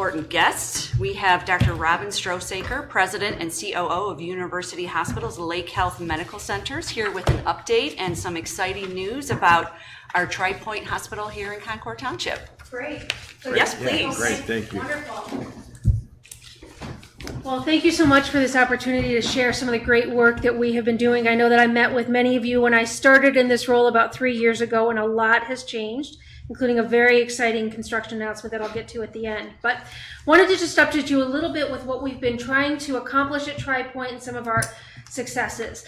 important guest. We have Dr. Robin Strosaker, President and COO of University Hospitals Lake Health Medical Centers, here with an update and some exciting news about our Tri-Point Hospital here in Concord Township. Great. Yes, please. Yeah, great, thank you. Wonderful. Well, thank you so much for this opportunity to share some of the great work that we have been doing. I know that I met with many of you when I started in this role about 3 years ago, and a lot has changed, including a very exciting construction announcement that I'll get to at the end. But wanted to just update you a little bit with what we've been trying to accomplish at Tri-Point and some of our successes.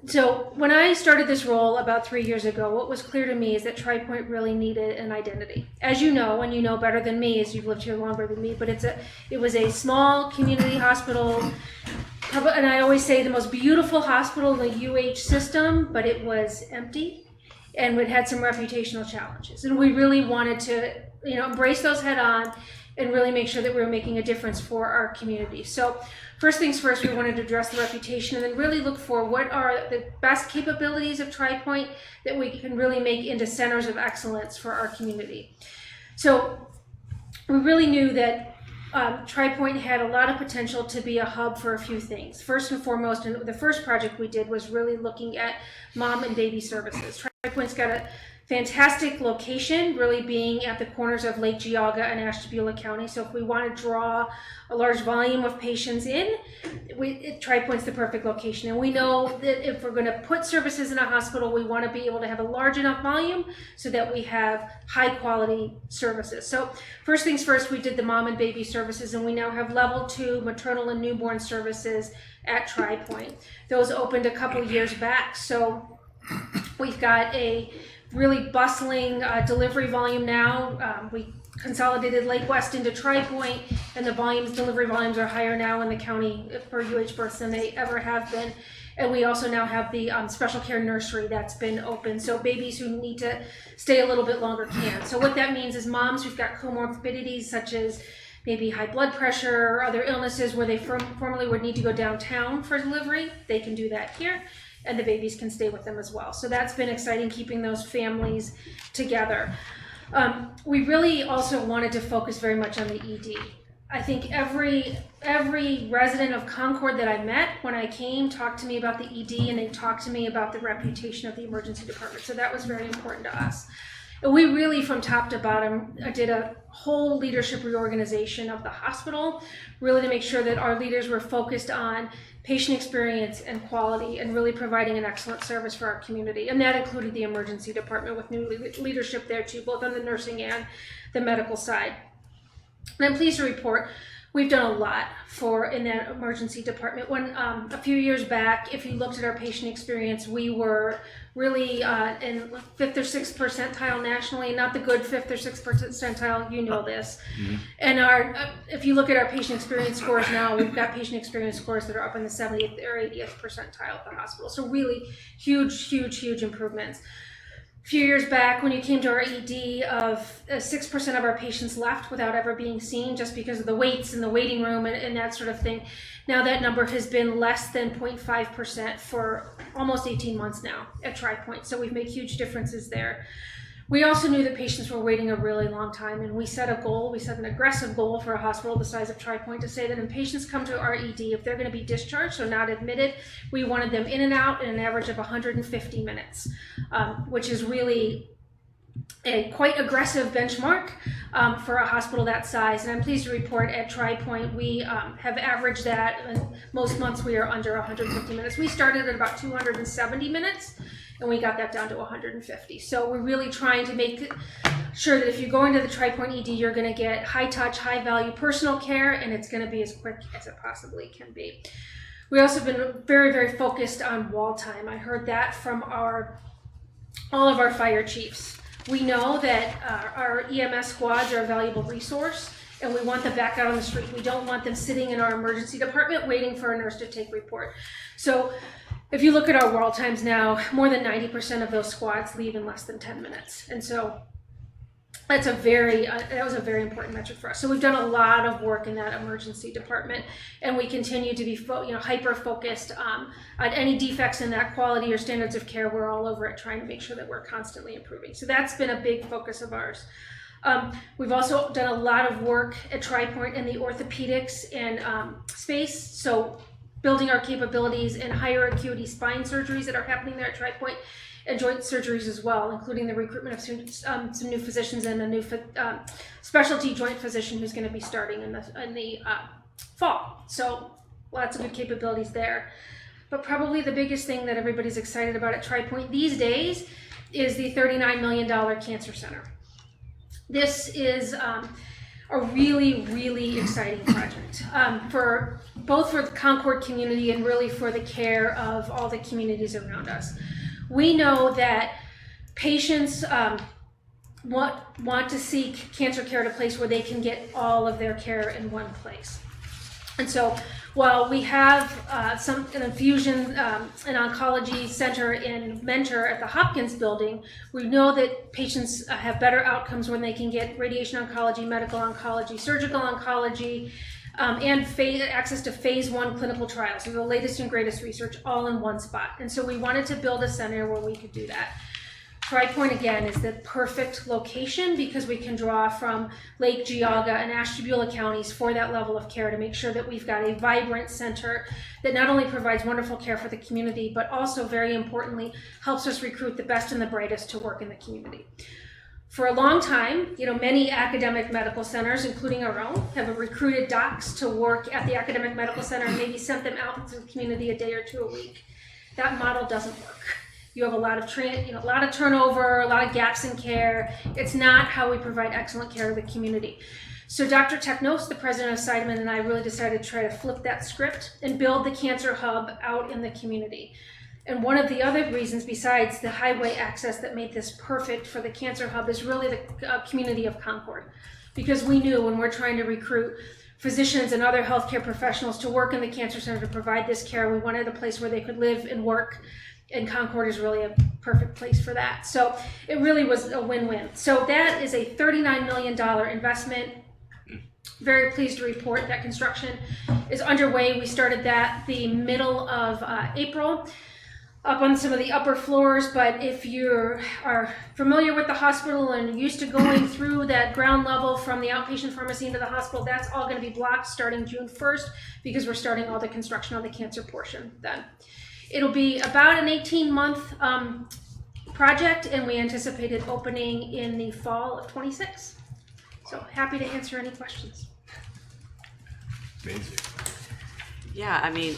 So when I started this role about 3 years ago, what was clear to me is that Tri-Point really needed an identity. As you know, and you know better than me as you've lived here longer than me, but it was a small community hospital, and I always say the most beautiful hospital in the UH system, but it was empty and it had some reputational challenges. And we really wanted to, embrace those head on and really make sure that we were making a difference for our community. So first things first, we wanted to address the reputation and then really look for what are the best capabilities of Tri-Point that we can really make into centers of excellence for our community. So we really knew that Tri-Point had a lot of potential to be a hub for a few things. First and foremost, and the first project we did was really looking at mom and baby services. Tri-Point's got a fantastic location, really being at the corners of Lake Geauga and Ashtabula County. So if we want to draw a large volume of patients in, Tri-Point's the perfect location. And we know that if we're going to put services in a hospital, we want to be able to have a large enough volume so that we have high quality services. So first things first, we did the mom and baby services, and we now have level 2 maternal and newborn services at Tri-Point. Those opened a couple years back. So we've got a really bustling delivery volume now. We consolidated Lake West into Tri-Point, and the delivery volumes are higher now in the county for UH births than they ever have been. And we also now have the special care nursery that's been open, so babies who need to stay a little bit longer can. So what that means is moms who've got comorbidities such as maybe high blood pressure or other illnesses where they formerly would need to go downtown for delivery, they can do that here, and the babies can stay with them as well. So that's been exciting, keeping those families together. We really also wanted to focus very much on the ED. I think every resident of Concord that I met when I came talked to me about the ED, and they talked to me about the reputation of the emergency department. So that was very important to us. And we really, from top to bottom, did a whole leadership reorganization of the hospital, really to make sure that our leaders were focused on patient experience and quality and really providing an excellent service for our community. And that included the emergency department with new leadership there too, both on the nursing and the medical side. And I'm pleased to report we've done a lot in that emergency department. When a few years back, if you looked at our patient experience, we were really in 5th or 6th percentile nationally, not the good 5th or 6th percentile, you know this. Mm-hmm. And if you look at our patient experience scores now, we've got patient experience scores that are up in the 70th or 80th percentile at the hospital. So really huge improvements. A few years back, when you came to our ED, of 6% of our patients left without ever being seen just because of the waits in the waiting room and that sort of thing. Now that number has been less than 0.5% for almost 18 months now at Tri-Point. So we've made huge differences there. We also knew that patients were waiting a really long time, and we set an aggressive goal for a hospital the size of Tri-Point to say that when patients come to our ED, if they're going to be discharged or not admitted, we wanted them in and out in an average of 150 minutes, which is really a quite aggressive benchmark for a hospital that size. And I'm pleased to report at Tri-Point we have averaged that, and most months we are under 150 minutes. We started at about 270 minutes, and we got that down to 150. So we're really trying to make sure that if you go into the Tri-Point ED, you're going to get high touch, high value personal care, and it's going to be as quick as it possibly can be. We also have been very, very focused on wall time. I heard that from all of our fire chiefs. We know that our EMS squads are a valuable resource, and we want them back out on the street. We don't want them sitting in our emergency department waiting for a nurse to take report. So if you look at our wall times now, more than 90% of those squads leave in less than 10 minutes. And so that's that was a very important metric for us. So we've done a lot of work in that emergency department, and we continue to be hyper focused on any defects in that quality or standards of care. We're all over it trying to make sure that we're constantly improving. So that's been a big focus of ours. We've also done a lot of work at TriPoint in the orthopedics and space, so building our capabilities in higher acuity spine surgeries that are happening there at TriPoint, and joint surgeries as well, including the recruitment of some new physicians and a new specialty joint physician who's going to be starting in the fall. So lots of good capabilities there. But probably the biggest thing that everybody's excited about at TriPoint these days is the $39 million cancer center. This is a really, really exciting project for both for the Concord community and really for the care of all the communities around us. We know that patients want to seek cancer care at a place where they can get all of their care in one place. And so while we have an infusion and oncology center in Mentor at the Hopkins building, we know that patients have better outcomes when they can get radiation oncology, medical oncology, surgical oncology, and access to phase 1 clinical trials, so the latest and greatest research all in one spot. And so we wanted to build a center where we could do that. TriPoint, again, is the perfect location because we can draw from Lake Geauga and Ashtabula counties for that level of care to make sure that we've got a vibrant center that not only provides wonderful care for the community, but also, very importantly, helps us recruit the best and the brightest to work in the community. For a long time, many academic medical centers, including our own, have recruited docs to work at the academic medical center and maybe sent them out into the community a day or two a week. That model doesn't work. You have a lot of turnover, a lot of gaps in care. It's not how we provide excellent care to the community. So Dr. Technos, the president of Seidemann, and I really decided to try to flip that script and build the cancer hub out in the community. And one of the other reasons, besides the highway access that made this perfect for the cancer hub, is really the community of Concord. Because we knew when we're trying to recruit physicians and other healthcare professionals to work in the cancer center to provide this care, we wanted a place where they could live and work, and Concord is really a perfect place for that. So it really was a win-win. So that is a $39 million investment. Very pleased to report that construction is underway. We started that the middle of April, up on some of the upper floors, but if you are familiar with the hospital and used to going through that ground level from the outpatient pharmacy into the hospital, that's all going to be blocked starting June 1st because we're starting all the construction on the cancer portion then. It'll be about an 18-month project, and we anticipate it opening in the fall of 26. So happy to answer any questions. Amazing. Yeah, I mean,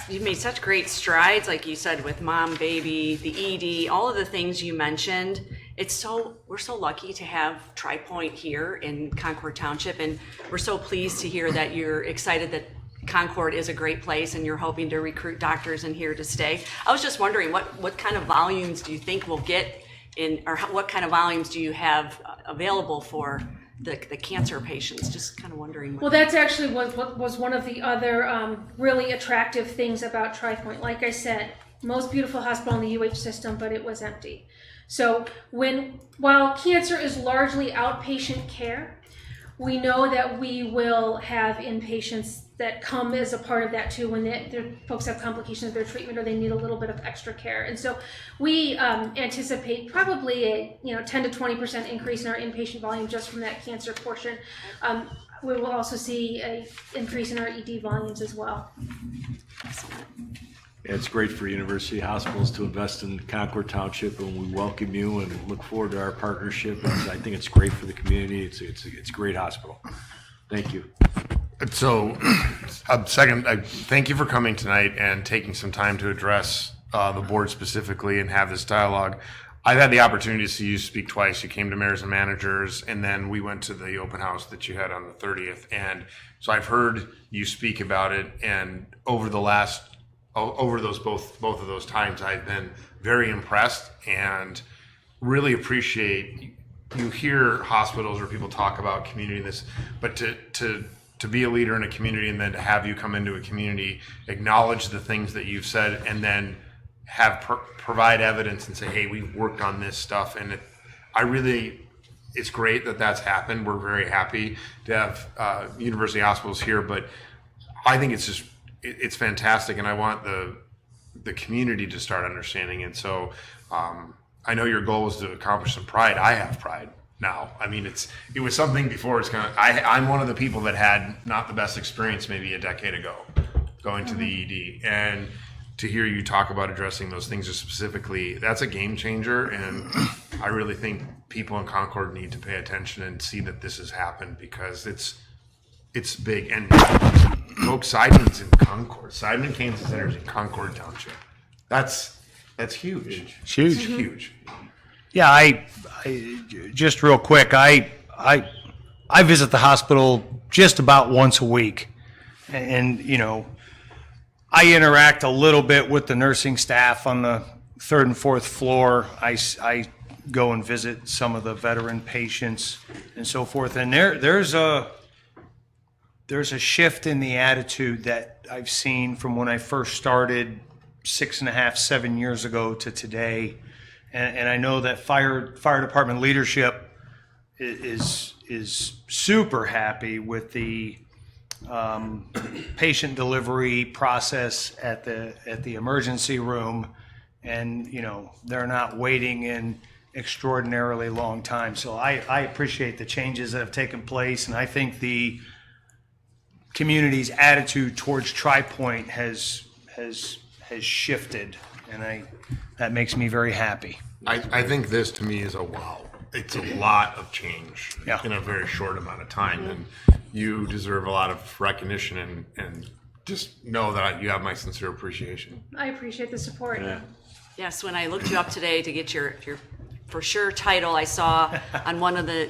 you made such great strides, like you said, with mom, baby, the ED, all of the things you mentioned. We're so lucky to have TriPoint here in Concord Township, and we're so pleased to hear that you're excited that Concord is a great place and you're hoping to recruit doctors in here to stay. I was just wondering, what kind of volumes do you think we'll get in, or what kind of volumes do you have available for the cancer patients? Just kind of wondering. Well, that's actually what was one of the other really attractive things about TriPoint. Like I said, most beautiful hospital in the UH system, but it was empty. So while cancer is largely outpatient care, we know that we will have inpatients that come as a part of that too when their folks have complications of their treatment or they need a little bit of extra care. And so we anticipate probably a 10 to 20% increase in our inpatient volume just from that cancer portion. We will also see an increase in our ED volumes as well. Excellent. It's great for university hospitals to invest in Concord Township, and we welcome you and look forward to our partnership. I think it's great for the community. It's a great hospital. Thank you. So, second, thank you for coming tonight and taking some time to address the board specifically and have this dialogue. I've had the opportunity to see you speak twice. You came to mayors and managers, and then we went to the open house that you had on the 30th. And so I've heard you speak about it, and over those both of those times, I've been very impressed and really appreciate. You hear hospitals or people talk about community and this, but to be a leader in a community and then to have you come into a community, acknowledge the things that you've said, and then have provide evidence and say, hey, we've worked on this stuff. And it's great that that's happened. We're very happy to have university hospitals here, but I think it's fantastic. And I want the community to start understanding. And so I know your goal is to accomplish some pride. I have pride. now. I mean, it was something before. It's kind of I'm one of the people that had not the best experience maybe a decade ago going to the ED, and to hear you talk about addressing those things specifically, that's a game changer. And I really think people in Concord need to pay attention and see that this has happened, because it's big. And folks, Seidman's in Concord. Seidman Kansas Center's in Concord Township. That's huge. It's huge. It's huge. Yeah, I just real quick, I visit the hospital just about once a week, and you know, I interact a little bit with the nursing staff on the 3rd and 4th floor. I go and visit some of the veteran patients and so forth, and there's a shift in the attitude that I've seen from when I first started 6.5, 7 years ago to today. And I know that fire department leadership is super happy with the patient delivery process at the emergency room, and you know, they're not waiting in extraordinarily long time. So I appreciate the changes that have taken place, and I think the community's attitude towards TriPoint has shifted, and that makes me very happy. I think this to me is a wow. It's a lot of change in a very short amount of time, and you deserve a lot of recognition, and just know that you have my sincere appreciation. I appreciate the support. Yes, when I looked you up today to get your for sure title, I saw on one of the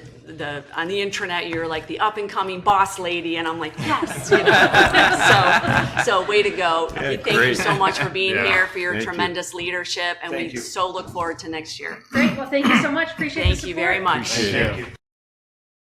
on the intranet you're like the up and coming boss lady, and I'm like, yes, you know. so way to go. Thank you so much for being here, for your tremendous leadership, and we so look forward to next year. Great. Well, thank you so much. Appreciate the Thank support. you very much. Appreciate it.